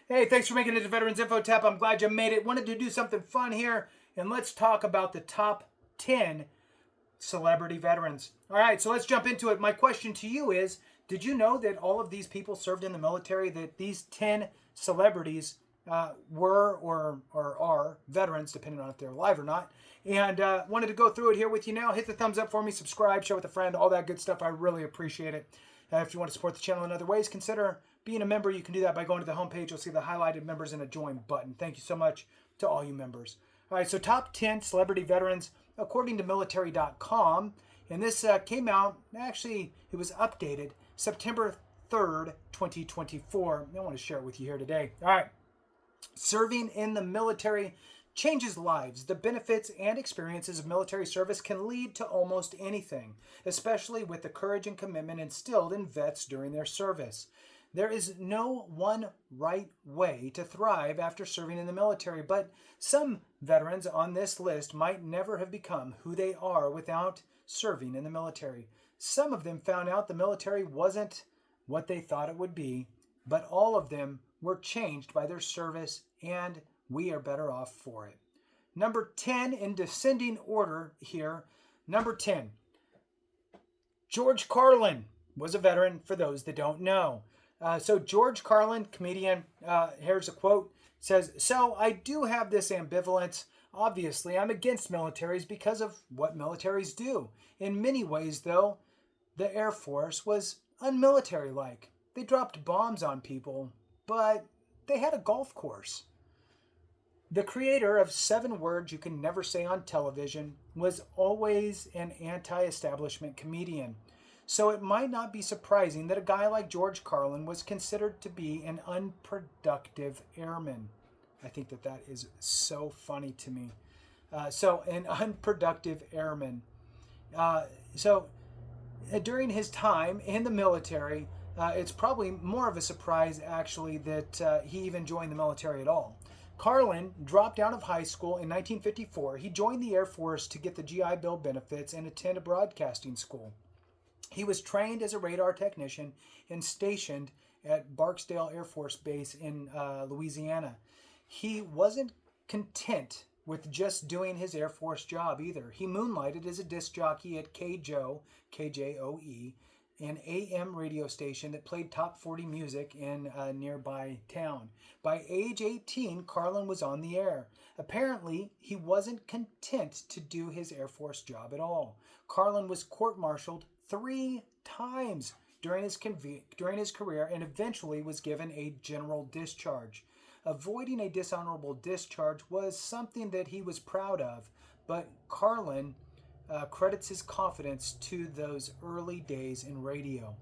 Hey, thanks for making it to Veterans Info Tap. I'm glad you made it. Wanted to do something fun here, and let's talk about the top 10 celebrity veterans. All right, so let's jump into it. My question to you is, did you know that all of these people served in the military, that these 10 celebrities were or are veterans, depending on if they're alive or not? And wanted to go through it here with you now. Hit the thumbs up for me, subscribe, share with a friend, all that good stuff. I really appreciate it. If you want to support the channel in other ways, consider being a member. You can do that by going to the homepage. You'll see the highlighted members and a join button. Thank you so much to all you members. All right, so top 10 celebrity veterans according to military.com. And this came out, actually, it was updated September 3rd, 2024. I want to share it with you here today. All right. Serving in the military changes lives. The benefits and experiences of military service can lead to almost anything, especially with the courage and commitment instilled in vets during their service. There is no one right way to thrive after serving in the military, but some veterans on this list might never have become who they are without serving in the military. Some of them found out the military wasn't what they thought it would be, but all of them were changed by their service, and we are better off for it. Number 10 in descending order here. Number 10, George Carlin was a veteran for those that don't know. So George Carlin, comedian, here's a quote, says, "So I do have this ambivalence. Obviously, I'm against militaries because of what militaries do. In many ways, though, the Air Force was unmilitary-like. They dropped bombs on people, but they had a golf course." The creator of 7 Words You Can Never Say on Television was always an anti-establishment comedian. So it might not be surprising that a guy like George Carlin was considered to be an unproductive airman. I think that is so funny to me. So an unproductive airman. During his time in the military, it's probably more of a surprise actually that he even joined the military at all. Carlin dropped out of high school in 1954. He joined the Air Force to get the GI Bill benefits and attend a broadcasting school. He was trained as a radar technician and stationed at Barksdale Air Force Base in Louisiana. He wasn't content with just doing his Air Force job either. He moonlighted as a disc jockey at KJOE, KJOE, an AM radio station that played top 40 music in a nearby town. By age 18, Carlin was on the air. Apparently, he wasn't content to do his Air Force job at all. Carlin was court-martialed 3 times during his career and eventually was given a general discharge. Avoiding a dishonorable discharge was something that he was proud of, but Carlin credits his confidence to those early days in radio.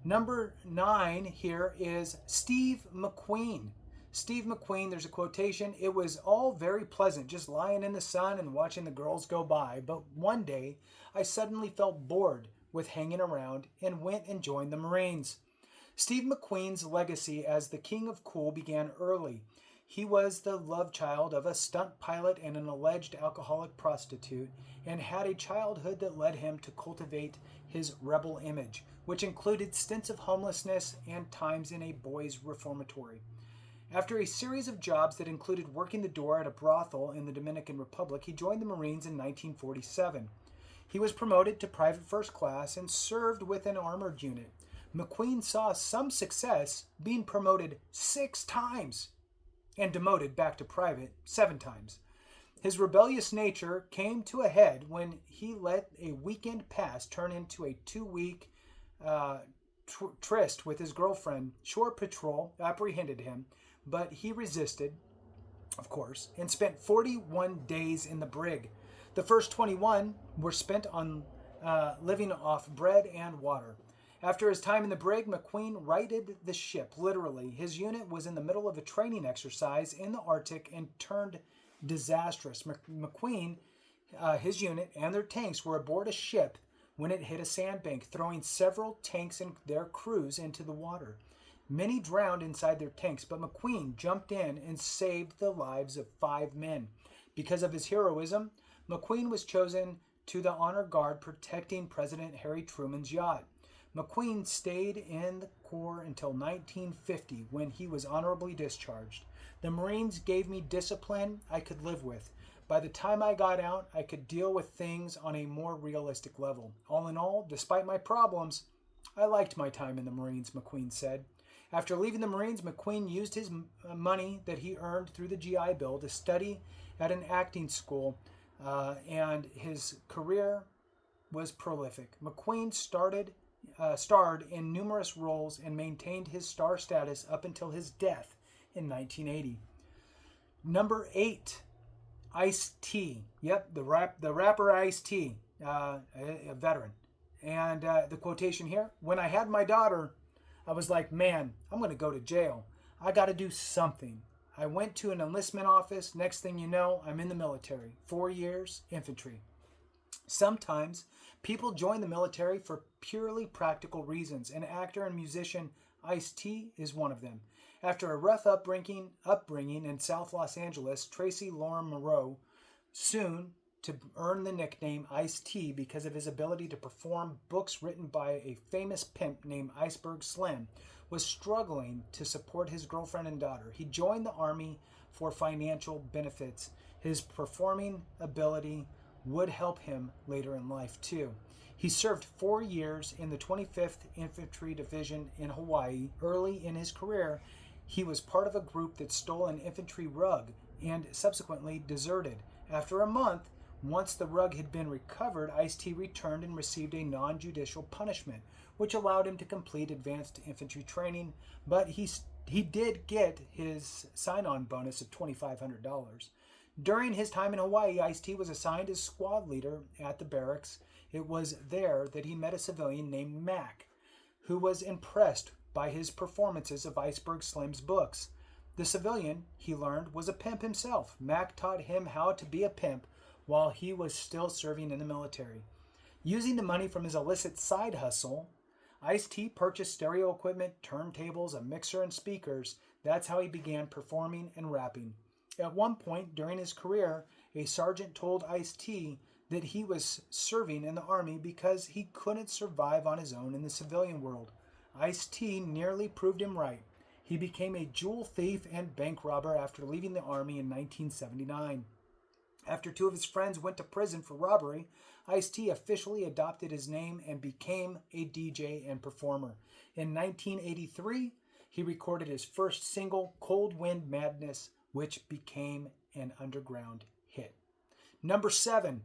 Number 9 here is Steve McQueen. Steve McQueen, there's a quotation, "It was all very pleasant just lying in the sun and watching the girls go by, but one day I suddenly felt bored with hanging around and went and joined the Marines." Steve McQueen's legacy as the king of cool began early. He was the love child of a stunt pilot and an alleged alcoholic prostitute, and had a childhood that led him to cultivate his rebel image, which included stints of homelessness and times in a boys' reformatory. After a series of jobs that included working the door at a brothel in the Dominican Republic, he joined the Marines in 1947. He was promoted to private first class and served with an armored unit. McQueen saw some success, being promoted 6 times and demoted back to private 7 times. His rebellious nature came to a head when he let a weekend pass turn into a 2-week tryst with his girlfriend. Shore Patrol apprehended him, but he resisted, of course, and spent 41 days in the brig. The first 21 were spent on living off bread and water. After his time in the brig, McQueen righted the ship, literally. His unit was in the middle of a training exercise in the Arctic and turned disastrous. McQueen, his unit, and their tanks were aboard a ship when it hit a sandbank, throwing several tanks and their crews into the water. Many drowned inside their tanks, but McQueen jumped in and saved the lives of 5 men. Because of his heroism, McQueen was chosen to the honor guard protecting President Harry Truman's yacht. McQueen stayed in the Corps until 1950 when he was honorably discharged. The Marines gave me discipline I could live with. By the time I got out, I could deal with things on a more realistic level. All in all, despite my problems, I liked my time in the Marines, McQueen said. After leaving the Marines, McQueen used his money that he earned through the GI Bill to study at an acting school, and his career was prolific. McQueen starred in numerous roles and maintained his star status up until his death in 1980. Number 8, Ice-T. Yep, the rapper Ice-T, a veteran. And the quotation here, when I had my daughter, I was like, man, I'm going to go to jail. I got to do something. I went to an enlistment office. Next thing you know, I'm in the military. 4 years, infantry. Sometimes people join the military for purely practical reasons. And actor and musician Ice-T is one of them. After a rough upbringing in South Los Angeles, Tracy Lauren Moreau, soon to earn the nickname Ice-T because of his ability to perform books written by a famous pimp named Iceberg Slim, was struggling to support his girlfriend and daughter. He joined the Army for financial benefits. His performing ability would help him later in life too. He served 4 years in the 25th Infantry Division in Hawaii. Early in his career, he was part of a group that stole an infantry rug and subsequently deserted. After a month, once the rug had been recovered, Ice-T returned and received a non-judicial punishment, which allowed him to complete advanced infantry training, but he did get his sign-on bonus of $2,500. During his time in Hawaii, Ice-T was assigned as squad leader at the barracks. It was there that he met a civilian named Mac, who was impressed by his performances of Iceberg Slim's books. The civilian, he learned, was a pimp himself. Mac taught him how to be a pimp while he was still serving in the military. Using the money from his illicit side hustle, Ice-T purchased stereo equipment, turntables, a mixer, and speakers. That's how he began performing and rapping. At one point during his career, a sergeant told Ice-T that he was serving in the Army because he couldn't survive on his own in the civilian world. Ice-T nearly proved him right. He became a jewel thief and bank robber after leaving the Army in 1979. After 2 of his friends went to prison for robbery, Ice-T officially adopted his name and became a DJ and performer. In 1983, he recorded his first single, Cold Wind Madness, which became an underground hit. Number 7,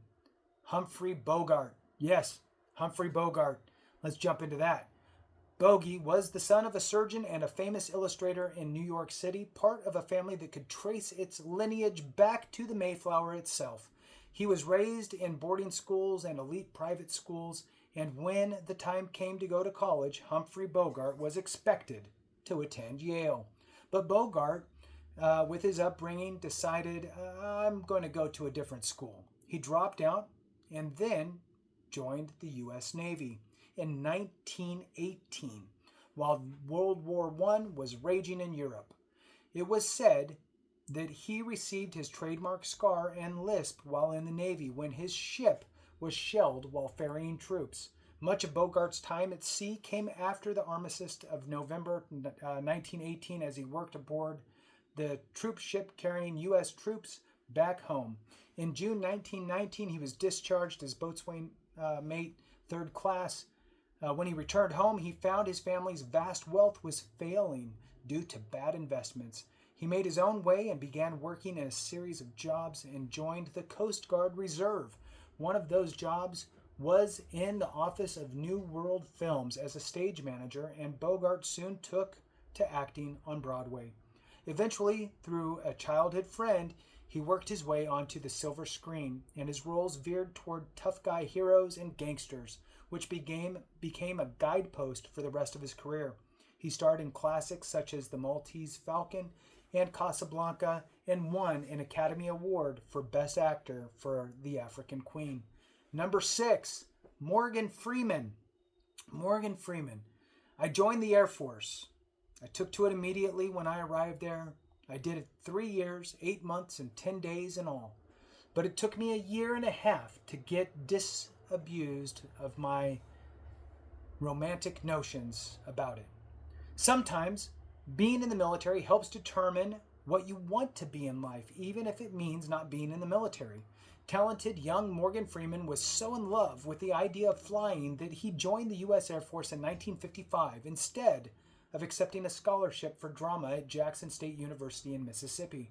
Humphrey Bogart. Yes, Humphrey Bogart. Let's jump into that. Bogey was the son of a surgeon and a famous illustrator in New York City, part of a family that could trace its lineage back to the Mayflower itself. He was raised in boarding schools and elite private schools, and when the time came to go to college, Humphrey Bogart was expected to attend Yale. But Bogart, with his upbringing, decided, I'm going to go to a different school. He dropped out and then joined the U.S. Navy in 1918, while World War I was raging in Europe. It was said that he received his trademark scar and lisp while in the Navy when his ship was shelled while ferrying troops. Much of Bogart's time at sea came after the armistice of November 1918 as he worked aboard the troop ship carrying U.S. troops back home. In June 1919, he was discharged as boatswain mate, 3rd class. When he returned home, he found his family's vast wealth was failing due to bad investments. He made his own way and began working in a series of jobs and joined the Coast Guard Reserve. One of those jobs was in the office of New World Films as a stage manager, and Bogart soon took to acting on Broadway. Eventually, through a childhood friend, he worked his way onto the silver screen, and his roles veered toward tough guy heroes and gangsters, which became a guidepost for the rest of his career. He starred in classics such as The Maltese Falcon and Casablanca, and won an Academy Award for Best Actor for The African Queen. Number 6, Morgan Freeman. Morgan Freeman. I joined the Air Force. I took to it immediately when I arrived there. I did it 3 years, 8 months, and 10 days in all. But it took me a year and a half to get disabused of my romantic notions about it. Sometimes being in the military helps determine what you want to be in life, even if it means not being in the military. Talented young Morgan Freeman was so in love with the idea of flying that he joined the U.S. Air Force in 1955 instead of accepting a scholarship for drama at Jackson State University in Mississippi.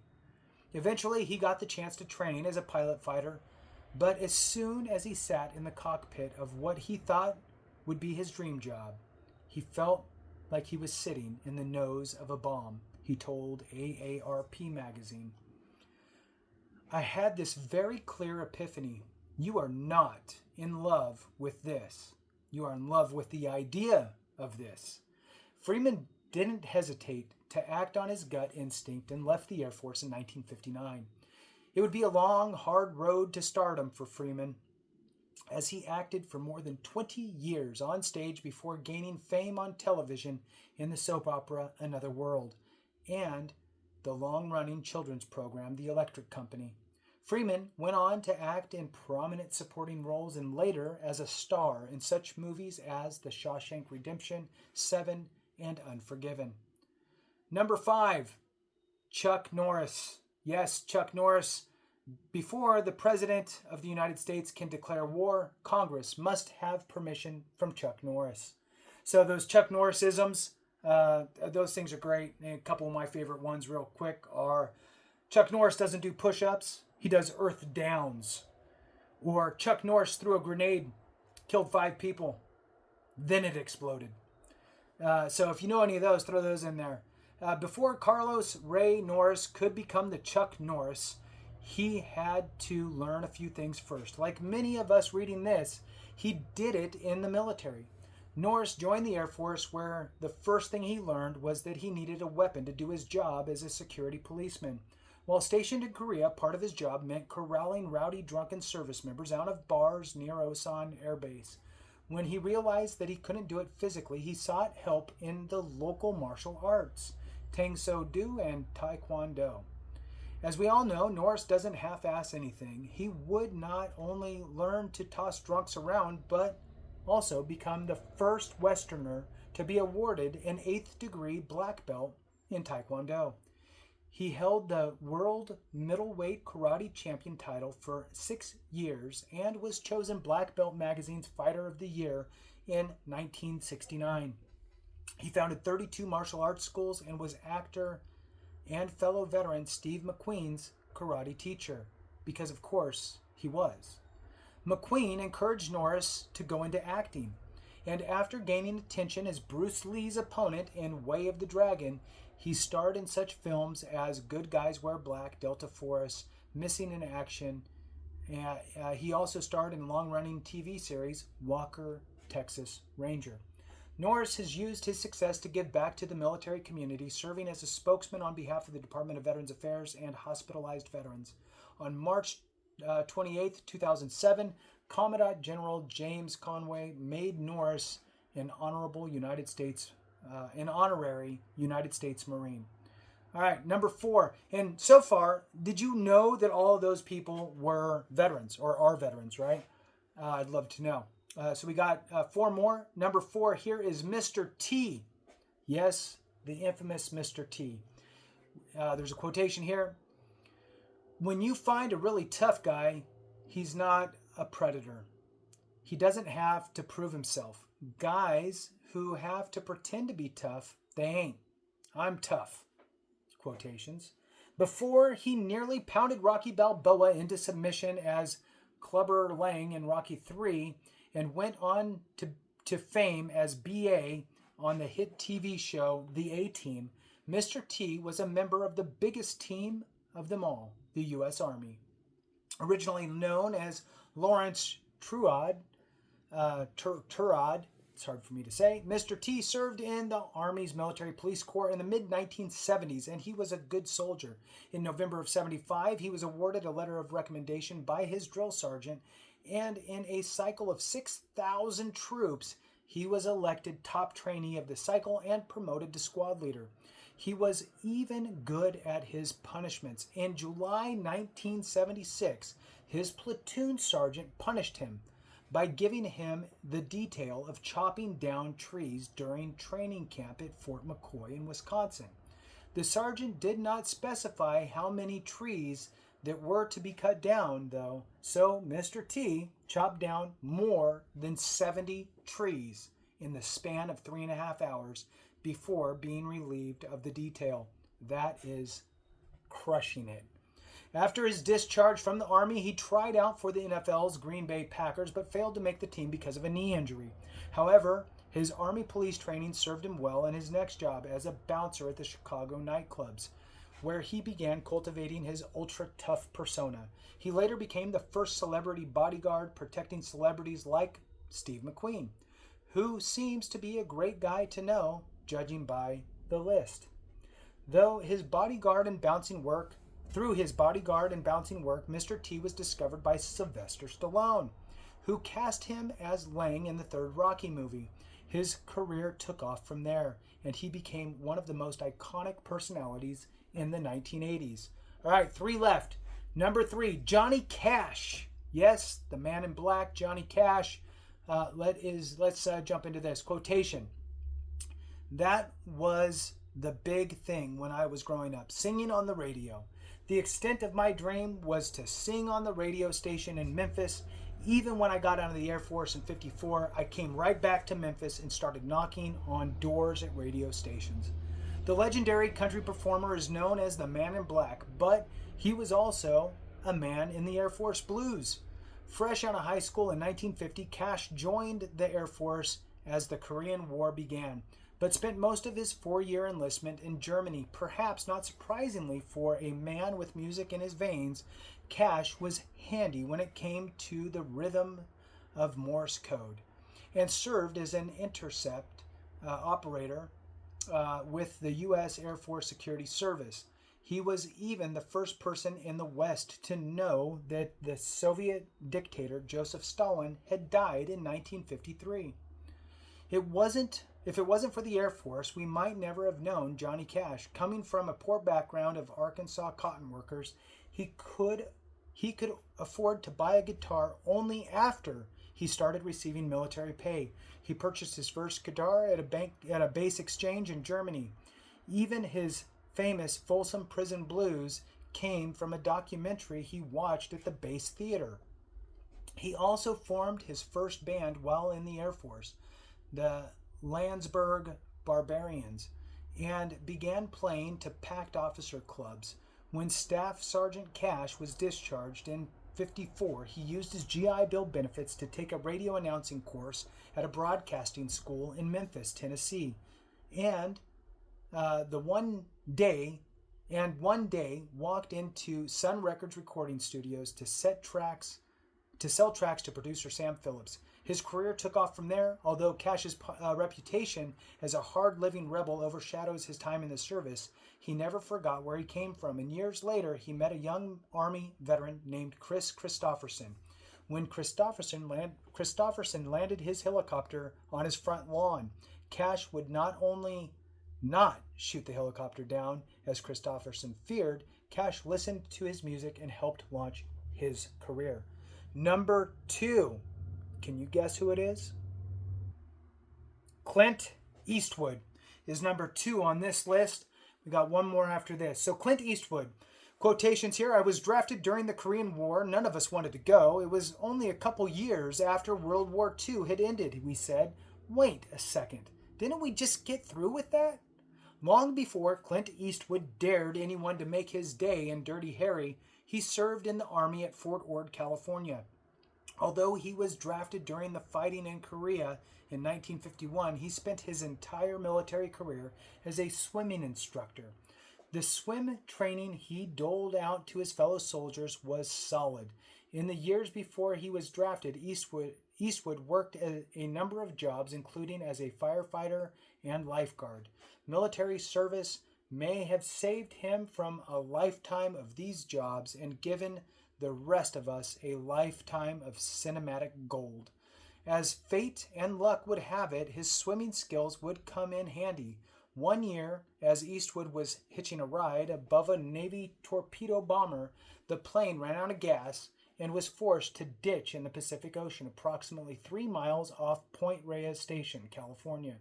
Eventually, he got the chance to train as a pilot fighter, but as soon as he sat in the cockpit of what he thought would be his dream job, he felt like he was sitting in the nose of a bomb, he told AARP magazine. I had this very clear epiphany. You are not in love with this. You are in love with the idea of this. Freeman didn't hesitate to act on his gut instinct and left the Air Force in 1959. It would be a long, hard road to stardom for Freeman, as he acted for more than 20 years on stage before gaining fame on television in the soap opera Another World and the long-running children's program The Electric Company. Freeman went on to act in prominent supporting roles and later as a star in such movies as The Shawshank Redemption, Seven, and Unforgiven. Number 5, Chuck Norris. Yes, Chuck Norris. Before the President of the United States can declare war, Congress must have permission from Chuck Norris. So those Chuck Norrisisms, those things are great. And a couple of my favorite ones real quick are Chuck Norris doesn't do push-ups, he does earth downs. Or Chuck Norris threw a grenade, killed 5 people, then it exploded. So if you know any of those, throw those in there. Before Carlos Ray Norris could become the Chuck Norris, he had to learn a few things first. Like many of us reading this, he did it in the military. Norris joined the Air Force where the first thing he learned was that he needed a weapon to do his job as a security policeman. While stationed in Korea, part of his job meant corralling rowdy drunken service members out of bars near Osan Air Base. When he realized that he couldn't do it physically, he sought help in the local martial arts, Tang So Do and Taekwondo. As we all know, Norris doesn't half-ass anything. He would not only learn to toss drunks around, but also become the first Westerner to be awarded an 8th degree black belt in Taekwondo. He held the World Middleweight Karate Champion title for 6 years and was chosen Black Belt Magazine's Fighter of the Year in 1969. He founded 32 martial arts schools and was actor and fellow veteran Steve McQueen's karate teacher, because of course he was. McQueen encouraged Norris to go into acting, and after gaining attention as Bruce Lee's opponent in Way of the Dragon, he starred in such films as Good Guys Wear Black, Delta Force, Missing in Action. He also starred in long-running TV series Walker, Texas Ranger. Norris has used his success to give back to the military community, serving as a spokesman on behalf of the Department of Veterans Affairs and hospitalized veterans. On March 28, 2007, Commandant General James Conway made Norris an honorary United States Marine. All right, number 4. And so far, did you know that all of those people were veterans or are veterans, right? I'd love to know. So we got 4 more. Number 4 here is Mr. T. Yes, the infamous Mr. T. There's a quotation here. When you find a really tough guy, he's not a predator. He doesn't have to prove himself. Guys who have to pretend to be tough, they ain't. I'm tough. Quotations. Before he nearly pounded Rocky Balboa into submission as Clubber Lang in Rocky III and went on to fame as B.A. on the hit TV show The A-Team, Mr. T was a member of the biggest team of them all, the U.S. Army. Originally known as Lawrence Turod, it's hard for me to say, Mr. T served in the Army's Military Police Corps in the mid-1970s, and he was a good soldier. In November of 75, he was awarded a letter of recommendation by his drill sergeant, and in a cycle of 6,000 troops, he was elected top trainee of the cycle and promoted to squad leader. He was even good at his punishments. In July 1976, his platoon sergeant punished him by giving him the detail of chopping down trees during training camp at Fort McCoy in Wisconsin. The sergeant did not specify how many trees that were to be cut down, though, so Mr. T chopped down more than 70 trees in the span of 3.5 hours before being relieved of the detail. That is crushing it. After his discharge from the Army, he tried out for the NFL's Green Bay Packers but failed to make the team because of a knee injury. However, his Army police training served him well in his next job as a bouncer at the Chicago nightclubs, where he began cultivating his ultra-tough persona. He later became the first celebrity bodyguard, protecting celebrities like Steve McQueen, who seems to be a great guy to know, judging by the list. Through his bodyguard and bouncing work, Mr. T was discovered by Sylvester Stallone, who cast him as Lang in the third Rocky movie. His career took off from there, and he became one of the most iconic personalities in the 1980s. All right, 3 left. Number 3, Johnny Cash. Yes, the man in black, Johnny Cash. Let's jump into this. Quotation. That was the big thing when I was growing up, singing on the radio. The extent of my dream was to sing on the radio station in Memphis. Even when I got out of the Air Force in '54, I came right back to Memphis and started knocking on doors at radio stations. The legendary country performer is known as the Man in Black, but he was also a man in the Air Force blues. Fresh out of high school in 1950, Cash joined the Air Force as the Korean War began, but spent most of his 4-year enlistment in Germany. Perhaps not surprisingly for a man with music in his veins, Cash was handy when it came to the rhythm of Morse code, and served as an intercept operator with the U.S. Air Force Security Service. He was even the first person in the West to know that the Soviet dictator Joseph Stalin had died in 1953. If it wasn't for the Air Force, we might never have known Johnny Cash. Coming from a poor background of Arkansas cotton workers, he could afford to buy a guitar only after he started receiving military pay. He purchased his first guitar at a base exchange in Germany. Even his famous Folsom Prison Blues came from a documentary he watched at the base theater. He also formed his first band while in the Air Force, the Landsberg Barbarians, and began playing to packed officer clubs. When Staff Sergeant Cash was discharged in '54, he used his GI Bill benefits to take a radio announcing course at a broadcasting school in Memphis, Tennessee, and one day walked into Sun Records recording studios to sell tracks to producer Sam Phillips. His career took off from there, although Cash's reputation as a hard-living rebel overshadows his time in the service. He never forgot where he came from, and years later he met a young Army veteran named Chris Christopherson. When Christopherson landed his helicopter on his front lawn, Cash would not only not shoot the helicopter down, as Christopherson feared, Cash listened to his music and helped launch his career. Number 2. Can you guess who it is? Clint Eastwood is number 2 on this list. We got one more after this. So Clint Eastwood. Quotations here. I was drafted during the Korean War. None of us wanted to go. It was only a couple years after World War II had ended, we said. Wait a second. Didn't we just get through with that? Long before Clint Eastwood dared anyone to make his day in Dirty Harry, he served in the Army at Fort Ord, California. Although he was drafted during the fighting in Korea in 1951, he spent his entire military career as a swimming instructor. The swim training he doled out to his fellow soldiers was solid. In the years before he was drafted, Eastwood worked at a number of jobs, including as a firefighter and lifeguard. Military service may have saved him from a lifetime of these jobs and given the rest of us a lifetime of cinematic gold. As fate and luck would have it, his swimming skills would come in handy. One year, as Eastwood was hitching a ride above a Navy torpedo bomber, the plane ran out of gas and was forced to ditch in the Pacific Ocean approximately 3 miles off Point Reyes Station, California.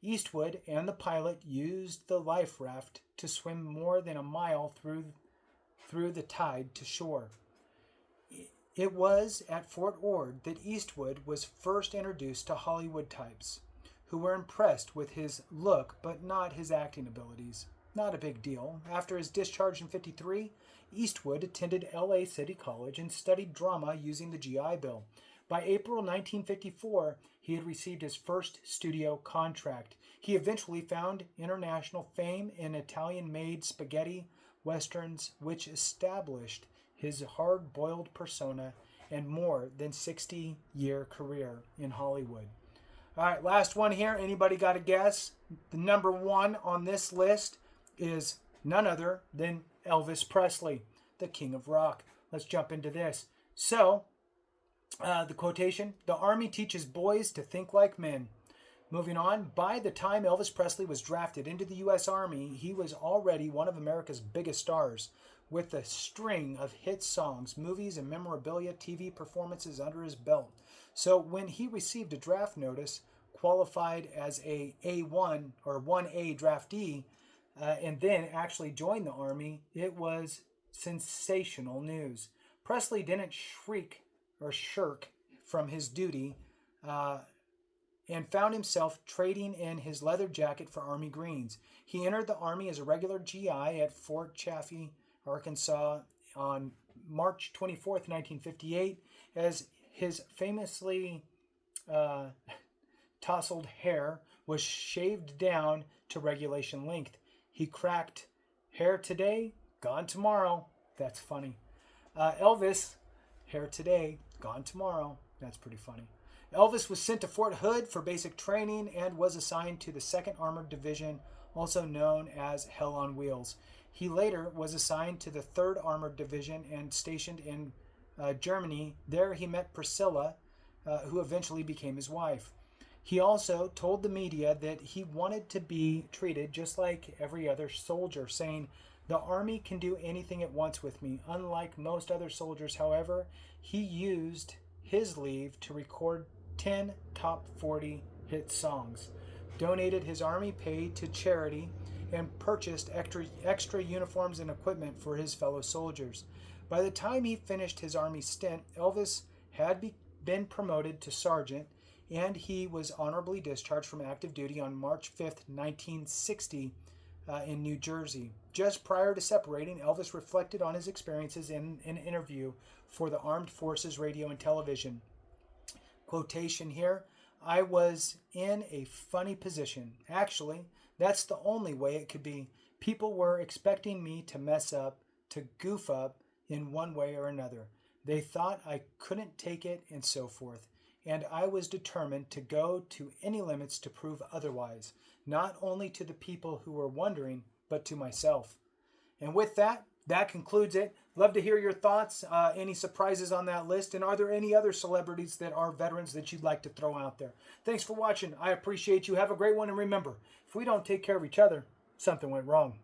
Eastwood and the pilot used the life raft to swim more than a mile through the tide to shore. It was at Fort Ord that Eastwood was first introduced to Hollywood types, who were impressed with his look but not his acting abilities. Not a big deal. After his discharge in '53, Eastwood attended LA City College and studied drama using the GI Bill. By April 1954, he had received his first studio contract. He eventually found international fame in Italian-made spaghetti westerns, which established his hard-boiled persona and more than 60-year career in Hollywood. All right, last one here. Anybody got a guess? The number one on this list is none other than Elvis Presley, the king of rock. Let's jump into this. So, the quotation, "The Army teaches boys to think like men." Moving on, by the time Elvis Presley was drafted into the U.S. Army, he was already one of America's biggest stars, with a string of hit songs, movies, and memorabilia TV performances under his belt. So when he received a draft notice, qualified as a A1 or 1A draftee, and then actually joined the Army, it was sensational news. Presley didn't shirk from his duty and found himself trading in his leather jacket for Army greens. He entered the Army as a regular GI at Fort Chaffee, Arkansas on March 24th, 1958, as his famously tousled hair was shaved down to regulation length. He cracked, "Hair today, gone tomorrow." That's funny. Elvis, "Hair today, gone tomorrow." That's pretty funny. Elvis was sent to Fort Hood for basic training and was assigned to the 2nd Armored Division, also known as Hell on Wheels. He later was assigned to the 3rd Armored Division and stationed in Germany. There he met Priscilla, who eventually became his wife. He also told the media that he wanted to be treated just like every other soldier, saying, "The Army can do anything it wants with me." Unlike most other soldiers, however, he used his leave to record 10 top 40 hit songs, donated his Army pay to charity, and purchased extra uniforms and equipment for his fellow soldiers. By the time he finished his Army stint, Elvis had been promoted to sergeant, and he was honorably discharged from active duty on March 5th, 1960 in New Jersey. Just prior to separating, Elvis reflected on his experiences in an interview for the Armed Forces Radio and Television. Quotation here, "I was in a funny position. Actually, that's the only way it could be. People were expecting me to mess up, to goof up in one way or another. They thought I couldn't take it and so forth. And I was determined to go to any limits to prove otherwise, not only to the people who were wondering, but to myself." And with that, that concludes it. Love to hear your thoughts, any surprises on that list, and are there any other celebrities that are veterans that you'd like to throw out there? Thanks for watching. I appreciate you. Have a great one, and remember, if we don't take care of each other, something went wrong.